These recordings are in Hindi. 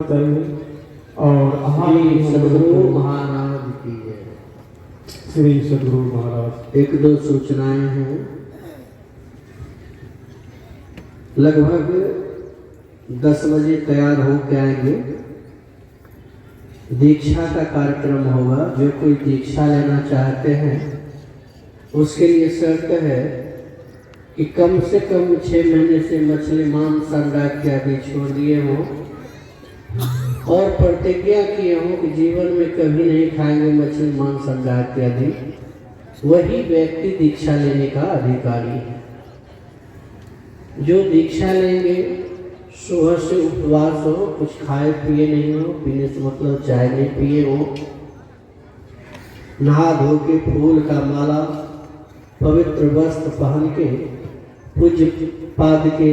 और सदगुरु महाराज की जय। श्री सदगुरु महाराज। एक दो सूचनाएं हैं। लगभग 10 बजे तैयार हो के आएंगे। दीक्षा का कार्यक्रम होगा। जो कोई दीक्षा लेना चाहते हैं उसके लिए शर्त है कि कम से कम 6 महीने से मछली मांस अंडा इत्यादि छोड़ दिए हों और प्रतिज्ञा किए हों कि जीवन में कभी नहीं खाएंगे मछली मांस अंडा इत्यादि, वही व्यक्ति दीक्षा लेने का अधिकारी है। जो दीक्षा लेंगे सुबह से उपवास हो, कुछ खाए पिए नहीं हो, पीने से मतलब चाय नहीं पिए हो, नहा धो के फूल का माला पवित्र वस्त्र पहन के पूज्य पाद के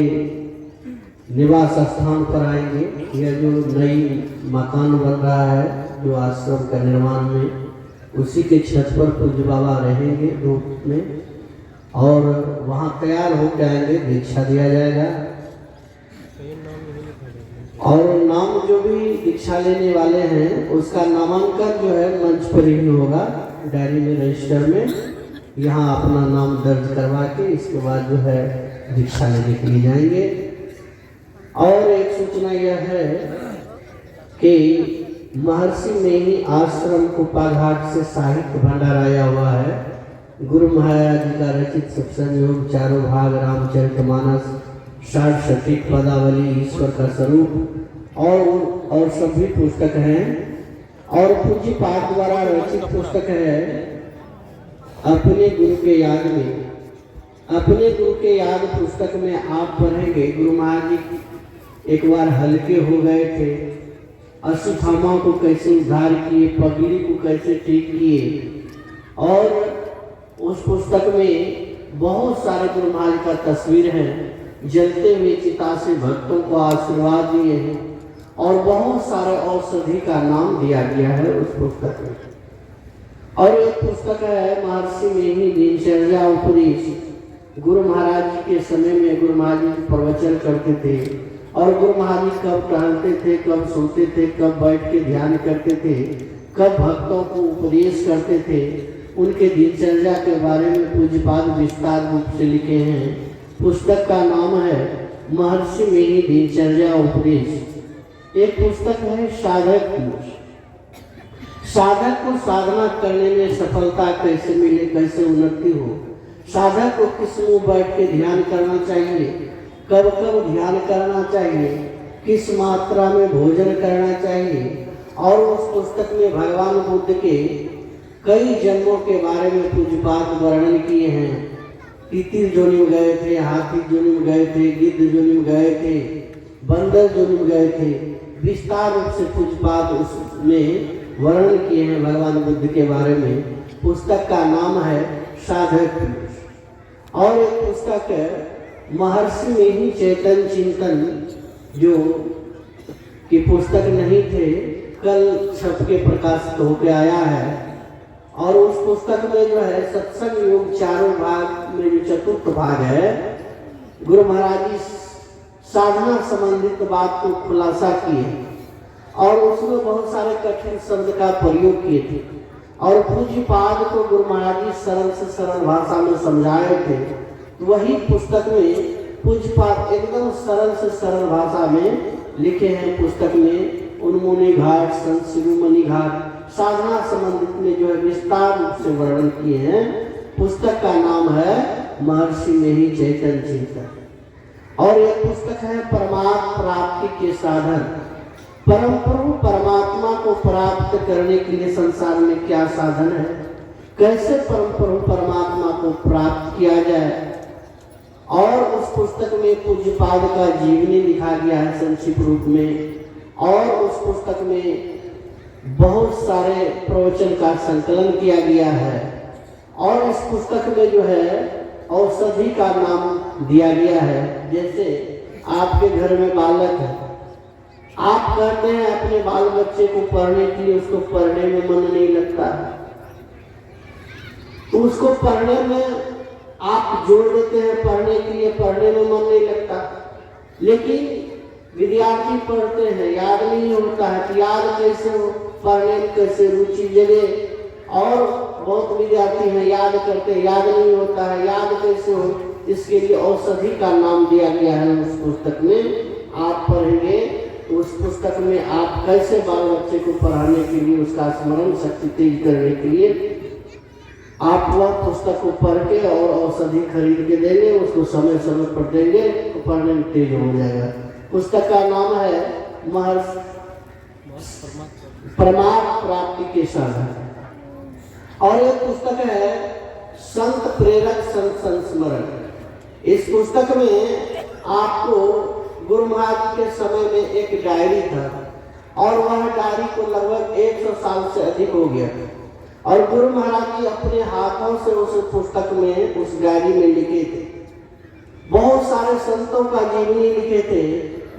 निवास स्थान पर आएंगे। यह जो नई मकान बन रहा है जो आश्रम का निर्माण में, उसी के छत पर पूज्य बाबा रहेंगे रूप में, और वहाँ तैयार होकर आएंगे। दीक्षा दिया जाएगा और नाम जो भी दीक्षा लेने वाले हैं उसका नामांकन जो है मंच पर ही होगा, डायरी में रजिस्टर में। यहाँ अपना नाम दर्ज करवा के इसके बाद जो है दीक्षा लेने के लिए जाएंगे। और एक सूचना यह है कि महर्षि में ही आश्रम कुपाघाट से साहित्य भंडार आया हुआ है। गुरु महाराज जी का रचित सत्संग योग, चारों भाग, रामचरितमानस, 60 सटीक पदावली, ईश्वर का स्वरूप और सभी पुस्तक हैं। और पूज्य पाद द्वारा रचित पुस्तक है अपने गुरु के याद में। अपने गुरु के याद पुस्तक में आप पढ़ेंगे गुरु महाराज जी एक बार हल्के हो गए थे, अश्वत्थामा को कैसे उद्धार किए, पगड़ी को कैसे ठीक किए, और उस पुस्तक में बहुत सारे गुरु महाराज का तस्वीर है। जलते हुए चिता से भक्तों को आशीर्वाद दिए हैं और बहुत सारे औषधि का नाम दिया गया है उस पुस्तक में। और एक पुस्तक है महर्षि में ही दिनचर्या उपदेश। गुरु महाराज जी के समय में गुरु महाराज जी प्रवचन करते थे और गुरु महाराज जी कब टहलते थे, कब सोते थे, कब बैठ के ध्यान करते थे, कब भक्तों को उपदेश करते थे, उनके दिनचर्या के बारे में पूज्यपाद विस्तार रूप से लिखे हैं। पुस्तक का नाम है महर्षि में ही दिनचर्या उपदेश। एक पुस्तक है साधक की। साधक को साधना करने में सफलता कैसे मिले, कैसे उन्नति हो, साधक को किस मुँह बैठ के ध्यान करना चाहिए, कब कब ध्यान करना चाहिए, किस मात्रा में भोजन करना चाहिए। और उस पुस्तक में भगवान बुद्ध के कई जन्मों के बारे में पूज्यपाद वर्णन किए हैं। तितिर जोनि में गए थे, हाथी जोनि में गए थे, गिद्ध जोनि में गए थे, बंदर जोनि में गए थे। विस्तार रूप से पूज्यपाद उसमें वर्णन किए हैं भगवान बुद्ध के बारे में। पुस्तक का नाम है साधक। और एक पुस्तक है महर्षि में ही चेतन चिंतन, जो कि पुस्तक नहीं थे, कल छप के प्रकाशित होकर आया है। और उस पुस्तक में जो है सत्संग योग, चारों भाग में जो चतुर्थ भाग है, गुरु महाराज जी साधना संबंधित बात को खुलासा किए और उसमें बहुत सारे कठिन शब्द का प्रयोग किए थे। और पूज्यपाद को गुरु महाराज जी सरल से सरल भाषा में समझाए थे। वही पुस्तक में पूज्यपाद एकदम सरल से सरल भाषा में लिखे हैं। पुस्तक में उन्मुनि घाट, संत शिरोमणि घाट, साधना संबंधित में जो है विस्तार रूप से वर्णन किए हैं। पुस्तक का नाम है महर्षि में ही चेतन चिंतन। और एक पुस्तक है परमात्मा प्राप्ति के साधन। परम प्रभु परमात्मा को प्राप्त करने के लिए संसार में क्या साधन है, कैसे परम प्रभु परमात्मा को प्राप्त किया जाए। और उस पुस्तक में पूज्यपाद का जीवनी लिखा गया है संक्षिप्त रूप में। और उस पुस्तक में बहुत सारे प्रवचन का संकलन किया गया है। और इस पुस्तक में जो है औषधि का नाम दिया गया है। जैसे आपके घर में बालक है, आप कहते हैं अपने बाल बच्चे को पढ़ने के लिए, उसको पढ़ने में मन नहीं लगता, तो उसको पढ़ने में आप जोड़ देते हैं, पढ़ने के लिए, पढ़ने में मन नहीं लगता। लेकिन विद्यार्थी पढ़ते हैं, याद नहीं होता है, तो याद कैसे हो, पढ़ने में कैसे रुचि जगे। और बहुत विद्यार्थी हैं याद करते हैं, याद नहीं होता है, याद कैसे हो, इसके लिए औषधि का नाम दिया गया है उस पुस्तक में। आप पढ़ेंगे तो उस पुस्तक में आप कैसे बाल बच्चे को पढ़ाने के लिए, उसका स्मरण शक्ति तेज करने के लिए आप वह पुस्तक को पढ़ के और औषधि खरीद के देंगे, उसको समय समय पर देंगे तो पढ़ने में तेज हो जाएगा। पुस्तक का नाम है महर्षि परमार्थ प्राप्ति के साधन, और ये पुस्तक है संत प्रेरक संत संस्मरण। इस पुस्तक में आपको गुरु महाराज के समय में एक डायरी था, और वह डायरी को लगभग 100 साल से अधिक हो गया, और गुरु महाराज जी अपने हाथों से उस पुस्तक में, उस डायरी में लिखे थे। बहुत सारे संतों का जीवनी लिखे थे,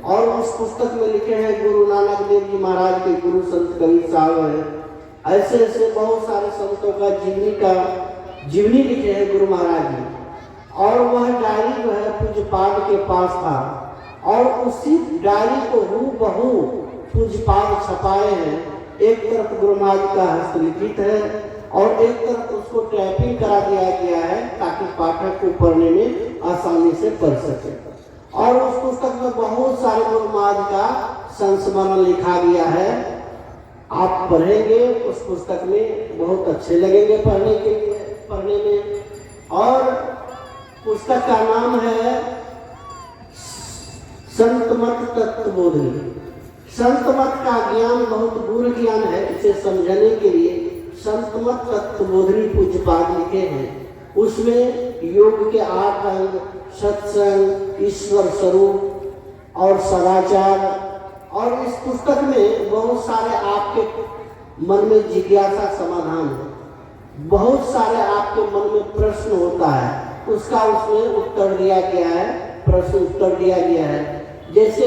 और उस पुस्तक में लिखे हैं गुरु नानक देव जी महाराज के गुरु संत कबीर साहब है। ऐसे ऐसे बहुत सारे संतों का जीवनी लिखे हैं गुरु महाराज जी। और वह डायरी जो है पूज्यपाद के पास था, और उसी डायरी को हूबहू पूज्यपाद छपाए हैं। एक तरफ गुरु महाराज का हस्तलिखित है, और एक तरफ उसको टाइपिंग करा दिया गया है ताकि पाठक को पढ़ने में आसानी से पढ़ सके। और उस पुस्तक में बहुत सारे गुरु महाराज का संस्मरण लिखा गया है। आप पढ़ेंगे उस पुस्तक में, बहुत अच्छे लगेंगे पढ़ने में। और पुस्तक का नाम है संत मत तत्वबोधनी। संत मत का ज्ञान बहुत गूढ़ ज्ञान है, इसे समझने के लिए संत मत तत्वबोधनी पूज्यपाद लिखे हैं। उसमें योग के 8 अंग, सत्संग, ईश्वर स्वरूप और सदाचार। और इस पुस्तक में बहुत सारे आपके मन में जिज्ञासा समाधान है, बहुत सारे आपके मन में प्रश्न होता है, उसका उसमें उत्तर दिया गया है, प्रश्न उत्तर दिया गया है। जैसे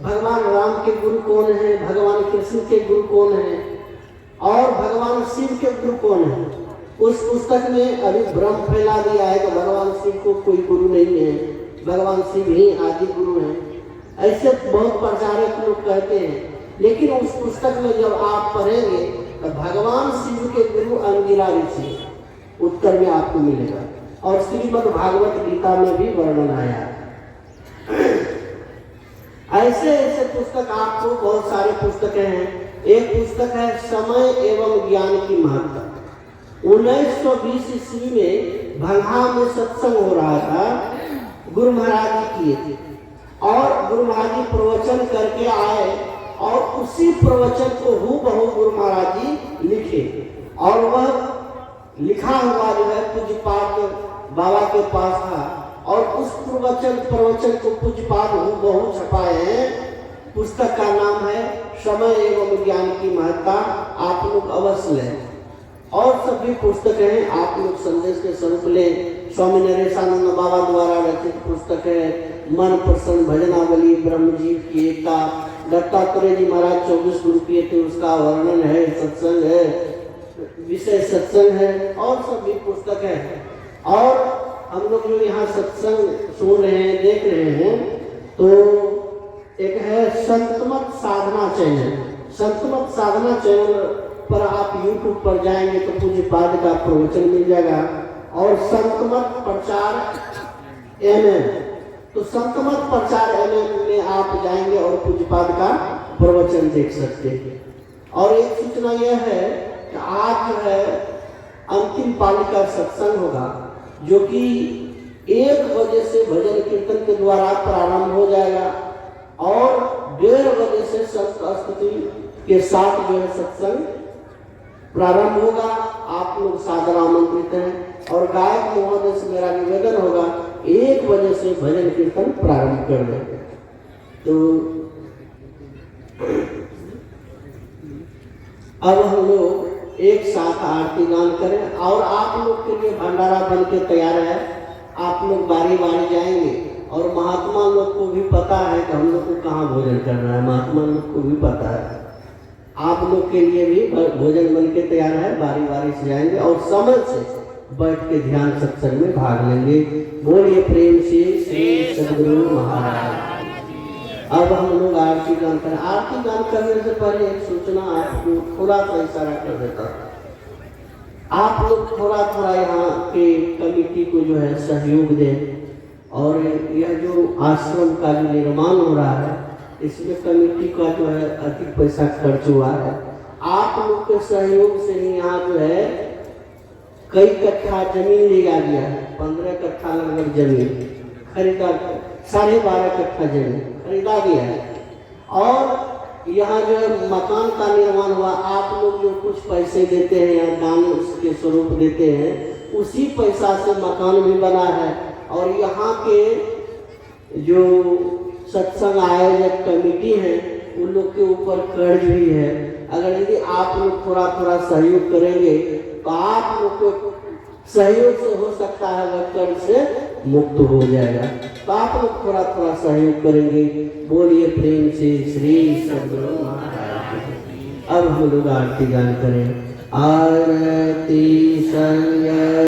भगवान राम के गुरु कौन है, भगवान कृष्ण के गुरु कौन है, और भगवान शिव के गुरु कौन है। उस पुस्तक में अभी भ्रम फैला दिया है कि भगवान शिव को कोई गुरु नहीं है, भगवान शिव ही आदि गुरु हैं। ऐसे बहुत प्रचारक लोग कहते हैं, लेकिन उस पुस्तक में जब आप पढ़ेंगे तो भगवान शिव के गुरु अंगिरा ऋषि उत्तर में आपको मिलेगा, और श्रीमद् भागवत गीता में भी वर्णन आया। ऐसे ऐसे पुस्तक आपको बहुत सारे पुस्तकें हैं। एक पुस्तक है समय एवं ज्ञान की महत्ता। 1920 ईस्वी में भंगा में सत्संग हो रहा था, गुरु महाराज जी किए थे, और गुरु महाराज जी प्रवचन करके आए, और उसी प्रवचन को हूबहू गुरु महाराज जी लिखे, और वह लिखा हुआ जो है पूज्यपाद बाबा के पास था, और उस प्रवचन को पूज्यपाद हूबहू छपाए हैं। पुस्तक का नाम है समय एवं ज्ञान की महत्ता। आप लोग अवश्य लें। और सभी पुस्तकें हैं, आप लोग संदेश के स्वरूप लें। स्वामी नरेशानंद बाबा द्वारा रचित पुस्तक है मन प्रसन्न भजनावली, ब्रह्मजीव की एकता। दत्तात्रेय जी महाराज 24 गुरु किए थे, उसका वर्णन है, सत्संग है, विषय सत्संग है, और सभी पुस्तक है। और हम लोग जो यहाँ सत्संग सुन रहे हैं, देख रहे हैं, तो एक है संतमत साधना चैनल। संतमत साधना चैनल पर आप YouTube पर जाएंगे तो पूज्यपाद का प्रवचन मिल जाएगा, और संतमत प्रचार MM, तो संतमत प्रचार MM में आप जाएंगे और पूज्यपाद का प्रवचन देख सकते हैं। और एक सूचना यह है कि आज जो है अंतिम पाली का सत्संग होगा, जो कि 1 बजे से भजन कीर्तन के द्वारा प्रारंभ हो जाएगा, और 1:30 बजे से संत स्तुति के साथ जो है सत्संग प्रारंभ होगा। आप लोग सादर आमंत्रित हैं, और गायक महोदय से मेरा निवेदन होगा 1 बजे से भजन कीर्तन प्रारंभ कर देंगे। तो अब हम लोग एक साथ आरती गान करें, और आप लोग के लिए भंडारा बन के तैयार है। आप लोग बारी बारी जाएंगे, और महात्मा लोग को भी पता है कि हम लोग को कहाँ भोजन करना है, महात्मा लोग को भी पता है। आप लोग के लिए भी भोजन बन के तैयार है, बारी बारी से जाएंगे, और समय से बैठ के ध्यान सत्संग में भाग लेंगे। बोलिए प्रेम से श्री सद्गुरु महाराज। अब हम लोग आरती गान करें। आरती गान करने से पहले एक सूचना आपको थोड़ा सा इशारा कर देता हूँ। आप लोग थोड़ा थोड़ा यहाँ के कमिटी को जो है सहयोग दें, और यह जो आश्रम का जो निर्माण हो रहा है इसमें कमिटी का जो है अधिक पैसा खर्च हुआ है। आप लोग के सहयोग से ही यहाँ जो है कई कट्ठा जमीन लिया गया है। 15 कट्ठा लगभग जमीन खरीदा, 12.5 कट्ठा जमीन खरीदा गया है, और यहाँ जो है मकान का निर्माण हुआ। आप लोग जो कुछ पैसे देते हैं या दान के स्वरूप देते हैं, उसी पैसा से मकान भी बना है। और यहाँ के जो सत्संग आयोजक कमेटी है उन लोग के ऊपर कर्ज भी है। अगर यदि आप लोग थोड़ा थोड़ा सहयोग करेंगे तो आप लोग को सहयोग से हो सकता है वह कर्ज से मुक्त हो जाएगा। तो आप लोग थोड़ा थोड़ा सहयोग करेंगे। बोलिए प्रेम से श्री सद्गुरु महाराज। अब हम लोग आरती गान करें। आरती